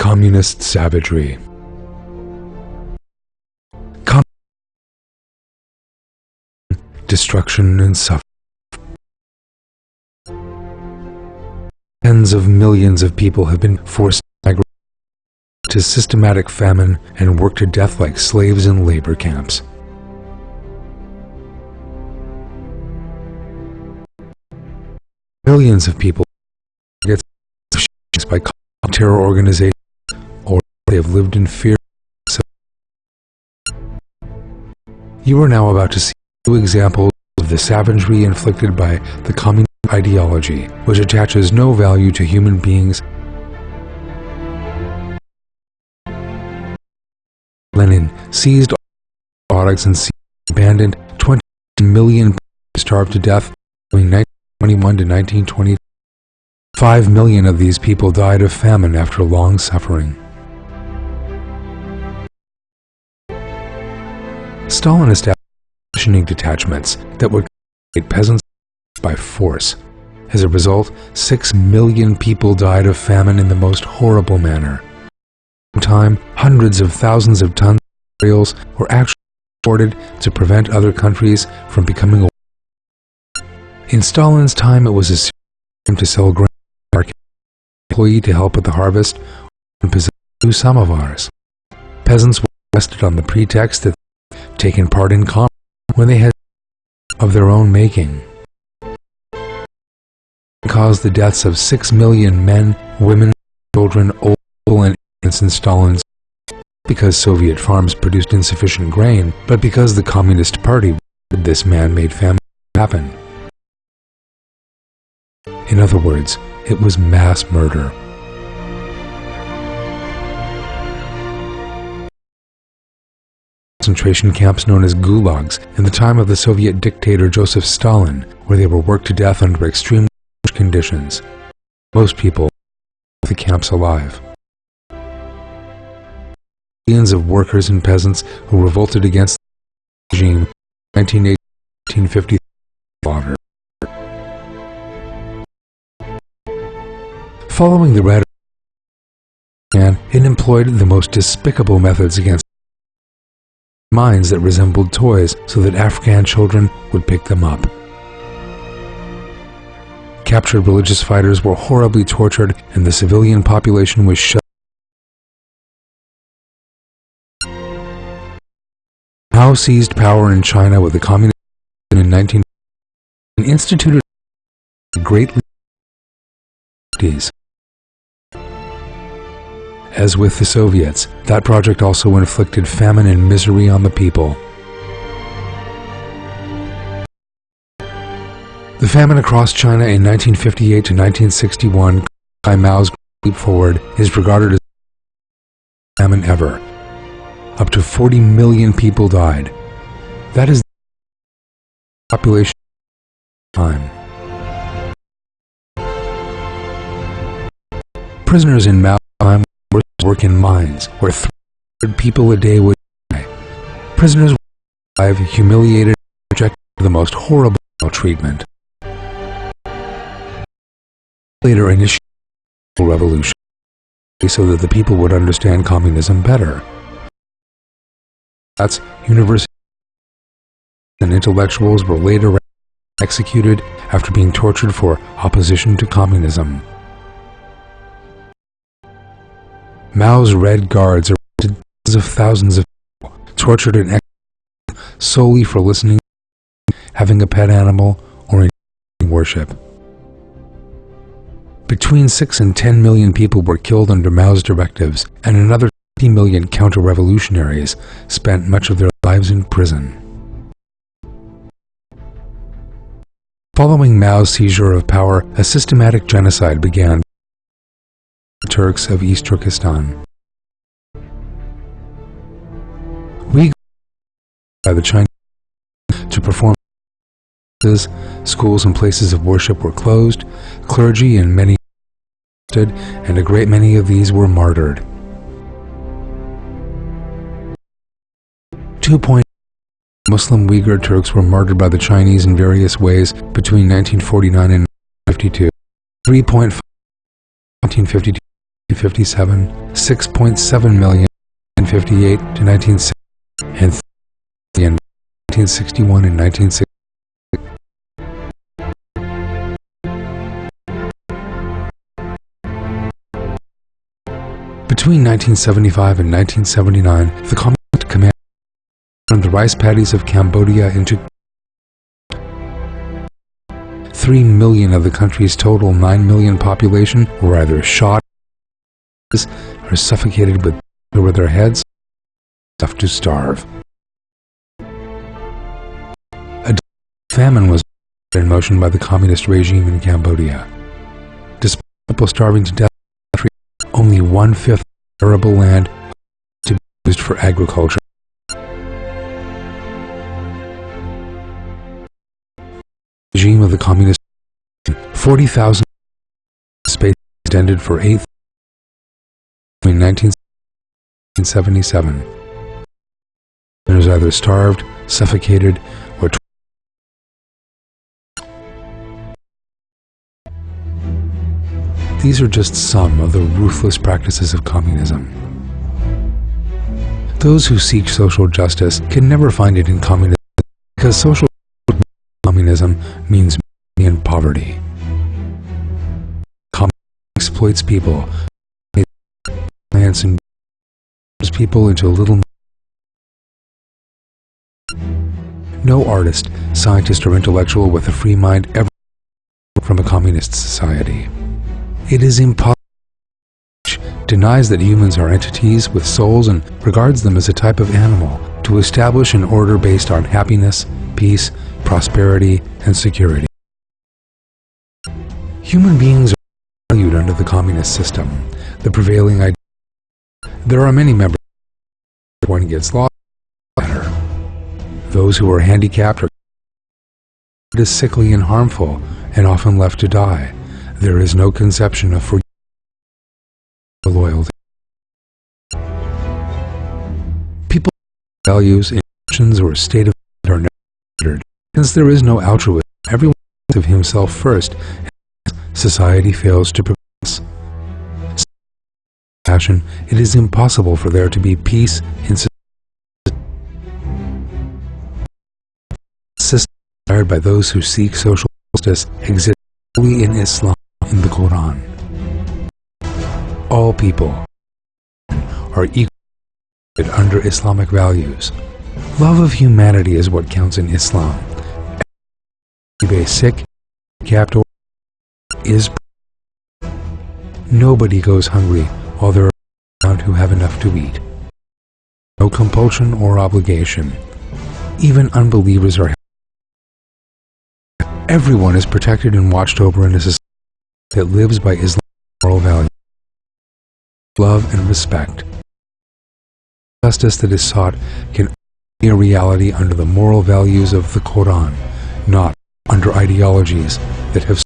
Communist savagery. Destruction and suffering. Tens of millions of people have been forced to migrate to systematic famine and work to death like slaves in labor camps. Millions of people get by terror organizations, or they have lived in fear. You are now about to see two examples of the savagery inflicted by the communist ideology, which attaches no value to human beings. Lenin seized all products and abandoned 20 million people starved to death between 1921 to 1920. 5 million of these people died of famine after long suffering. Stalin established requisitioning detachments that would create peasants by force. As a result, 6 million people died of famine in the most horrible manner. At the time, hundreds of thousands of tons of cereals were actually exported to prevent other countries from becoming a war. In Stalin's time, it was a crime to sell grain to an employee to help with the harvest and possess 2 samovars. Peasants were arrested on the pretext that they had taken part in commerce when they had of their own making. It caused the deaths of 6 million men, women, children, old people, and infants in Stalin's, not because Soviet farms produced insufficient grain, but because the Communist Party wanted this man-made famine happen. In other words, it was mass murder. Concentration camps known as gulags in the time of the Soviet dictator Joseph Stalin, where they were worked to death under extreme conditions. Most people left the camps alive. Millions of workers and peasants who revolted against the regime in 1950 slaughtered. Following the radical plan, it employed the most despicable methods against mines that resembled toys so that Afghan children would pick them up. Captured religious fighters were horribly tortured and the civilian population was shut. Mao seized power in China with the Communist in 19 and instituted the Great League. As with the Soviets, that project also inflicted famine and misery on the people. The famine across China in 1958 to 1961, by Mao's leap forward, is regarded as the famine ever. Up to 40 million people died. That is the population time. Prisoners in Mao's time were work in mines, where 300 people a day would die. Prisoners were alive, humiliated, and subjected to the most horrible treatment. Later initiated a revolution so that the people would understand communism better. That's universities and intellectuals were later executed after being tortured for opposition to communism. Mao's Red Guards arrested tens of thousands of people, tortured and executed solely for listening, having a pet animal, or in worship. Between 6 and 10 million people were killed under Mao's directives, and another 20 million counter-revolutionaries spent much of their lives in prison. Following Mao's seizure of power, a systematic genocide began by the Turks of East Turkestan. Uyghurs by the Chinese to perform schools and places of worship were closed, clergy and many arrested, and a great many of these were martyred. 2.0 Muslim Uyghur Turks were martyred by the Chinese in various ways between 1949 and 1952. 3.5 1952-57, 6.7 million in 1958 to 1960, and 3 million in 1961 and 1960. Between 1975 and 1979, the Communist command turned the rice paddies of Cambodia into 3 million of the country's total 9 million population were either shot or suffocated with over their heads, left to starve. A famine was in motion by the communist regime in Cambodia. Despite people starving to death, only 1/5 of arable land to be used for agriculture. The regime of the communist 40,000 space extended for 8 between 1977. It was either starved, suffocated, or These are just some of the ruthless practices of communism. Those who seek social justice can never find it in communism because social communism means misery and poverty. Communism exploits people, plants and people into little. No artist, scientist, or intellectual with a free mind ever from a communist society. It is impossible. Denies that humans are entities with souls and regards them as a type of animal to establish an order based on happiness, peace, prosperity, and security. Human beings are valued under the communist system, the prevailing idea. There are many members when it gets lost. Those who are handicapped are sickly and harmful and often left to die. There is no conception of forgiveness or loyalty. People values, emotions, or state of mind are never considered. Since there is no altruism, everyone thinks of himself first, and society fails to progress. Passion, it is impossible for there to be peace in society. System inspired by those who seek social justice exists only in Islam, in the Quran. All people are equal under Islamic values. Love of humanity is what counts in Islam. Be sick, capped, or is. Nobody goes hungry while there are around who have enough to eat. No compulsion or obligation. Even unbelievers are. Everyone is protected and watched over in a society that lives by Islamic moral values, love and respect. Justice that is sought can be a reality under the moral values of the Quran, not under ideologies that have